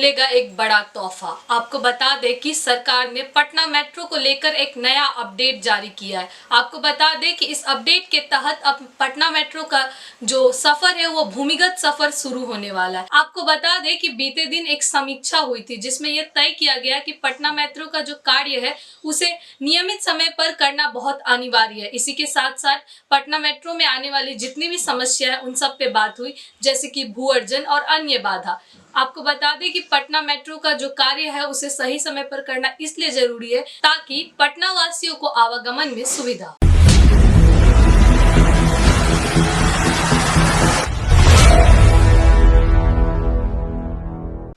मिलेगा एक बड़ा तोहफा। आपको बता दें कि सरकार ने पटना मेट्रो को लेकर एक नया अपडेट जारी किया है। आपको बता दें कि इस अपडेट के तहत अब पटना मेट्रो का जो सफर है वो भूमिगत सफर शुरू होने वाला है। आपको बता दें कि बीते दिन एक समीक्षा हुई थी जिसमें यह तय किया गया कि पटना मेट्रो का जो कार्य है उसे नियमित समय पर करना बहुत अनिवार्य है। इसी के साथ साथ पटना मेट्रो में आने वाली जितनी भी समस्या है उन सब पे बात हुई, जैसे कि भू अर्जन और अन्य बाधा। आपको बता दें कि पटना मेट्रो का जो कार्य है उसे सही समय पर करना इसलिए जरूरी है ताकि पटना वासियों को आवागमन में सुविधा।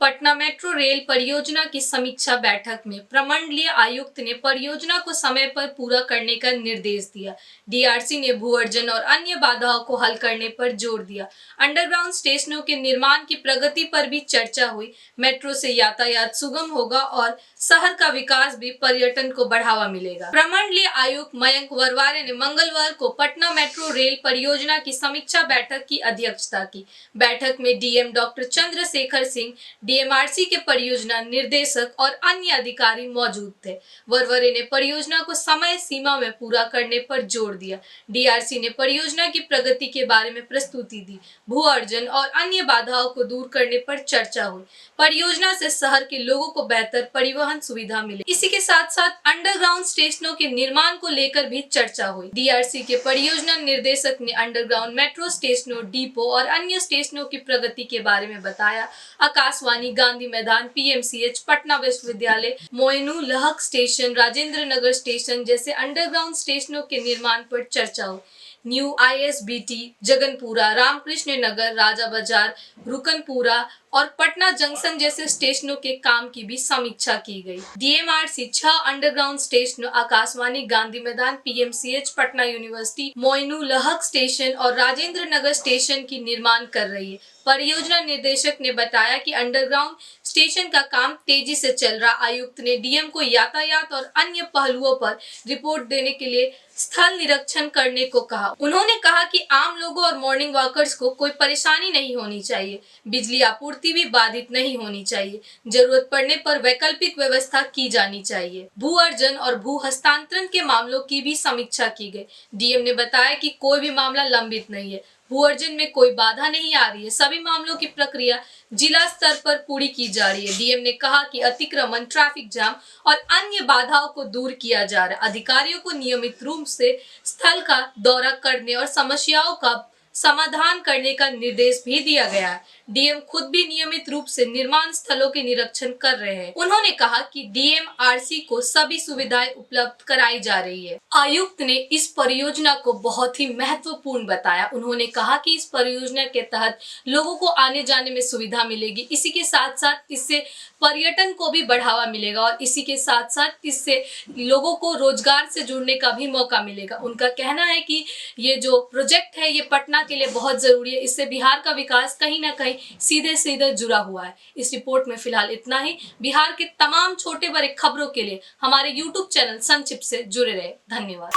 पटना मेट्रो रेल परियोजना की समीक्षा बैठक में प्रमंडलीय आयुक्त ने परियोजना को समय पर पूरा करने का निर्देश दिया। डीआरसी ने भू अर्जन और अन्य बाधाओं को हल करने पर जोर दिया। अंडरग्राउंड स्टेशनों के निर्माण की प्रगति पर भी चर्चा हुई। मेट्रो से यातायात सुगम होगा और शहर का विकास भी पर्यटन को बढ़ावा मिलेगा। प्रमंडलीय आयुक्त मयंक वरवारे ने मंगलवार को पटना मेट्रो रेल परियोजना की समीक्षा बैठक की अध्यक्षता की। बैठक में DM doctor Chandrashekhar Singh, DMRC के परियोजना निर्देशक और अन्य अधिकारी मौजूद थे। वरवरे ने परियोजना को समय सीमा में पूरा करने पर जोर दिया। डीआरसी ने परियोजना की प्रगति के बारे में प्रस्तुति दी। भू अर्जन और अन्य बाधाओं को दूर करने पर चर्चा हुई। परियोजना से शहर के लोगों को बेहतर परिवहन सुविधा मिले। इसी के साथ साथ अंडरग्राउंड स्टेशनों के निर्माण को लेकर भी चर्चा हुई। डीआरसी के परियोजना निर्देशक ने अंडरग्राउंड मेट्रो स्टेशनों, डिपो और अन्य स्टेशनों की प्रगति के बारे में बताया। आकाशवाणी, गांधी मैदान, पीएमसीएच, पटना विश्वविद्यालय, मोइनू लहक स्टेशन, राजेंद्र नगर स्टेशन जैसे अंडरग्राउंड स्टेशनों के निर्माण पर चर्चा हुई। न्यू आईएसबीटी, जगनपुरा, रामकृष्ण नगर, राजा बाजार, रुकनपुरा और पटना जंक्शन जैसे स्टेशनों के काम की भी समीक्षा की गई। डीएमआरसी 6 अंडरग्राउंड स्टेशनों आकाशवाणी, गांधी मैदान, पीएमसीएच, पटना यूनिवर्सिटी, मोइनू लहक स्टेशन और राजेंद्र नगर स्टेशन की निर्माण कर रही है। परियोजना निदेशक ने बताया कि अंडरग्राउंड स्टेशन का काम तेजी से चल रहा। आयुक्त ने डीएम को यातायात और अन्य पहलुओं पर रिपोर्ट देने के लिए स्थल निरीक्षण करने को कहा। उन्होंने कहा कि आम लोगों और मॉर्निंग वॉकर्स को कोई परेशानी नहीं होनी चाहिए। बिजली आपूर्ति भी बाधित नहीं होनी चाहिए। जरूरत पड़ने पर वैकल्पिक व्यवस्था की जानी चाहिए। भू अर्जन और भू हस्तांतरण के मामलों की भी समीक्षा की गई। डीएम ने बताया कि कोई भी मामला लंबित नहीं है। भू अर्जन में कोई बाधा नहीं आ रही है। सभी मामलों की प्रक्रिया जिला स्तर पर पूरी की जा रही है। डीएम ने कहा कि अतिक्रमण, ट्रैफिक जाम और अन्य बाधाओं को दूर किया जा रहा है। अधिकारियों को नियमित रूप से स्थल का दौरा करने और समस्याओं का समाधान करने का निर्देश भी दिया गया है। डीएम खुद भी नियमित रूप से निर्माण स्थलों के निरीक्षण कर रहे हैं। उन्होंने कहा कि डीएमआरसी को सभी सुविधाएं उपलब्ध कराई जा रही है। आयुक्त ने इस परियोजना को बहुत ही महत्वपूर्ण बताया। उन्होंने कहा कि इस परियोजना के तहत लोगों को आने जाने में सुविधा मिलेगी। इसी के साथ साथ इससे पर्यटन को भी बढ़ावा मिलेगा और इसी के साथ साथ इससे लोगों को रोजगार से जुड़ने का भी मौका मिलेगा। उनका कहना है कि ये जो प्रोजेक्ट है ये पटना के लिए बहुत जरूरी है। इससे बिहार का विकास कहीं ना कहीं सीधे सीधे जुड़ा हुआ है। इस रिपोर्ट में फिलहाल इतना ही। बिहार के तमाम छोटे बड़े खबरों के लिए हमारे YouTube चैनल संक्षिप्त से जुड़े रहे। धन्यवाद।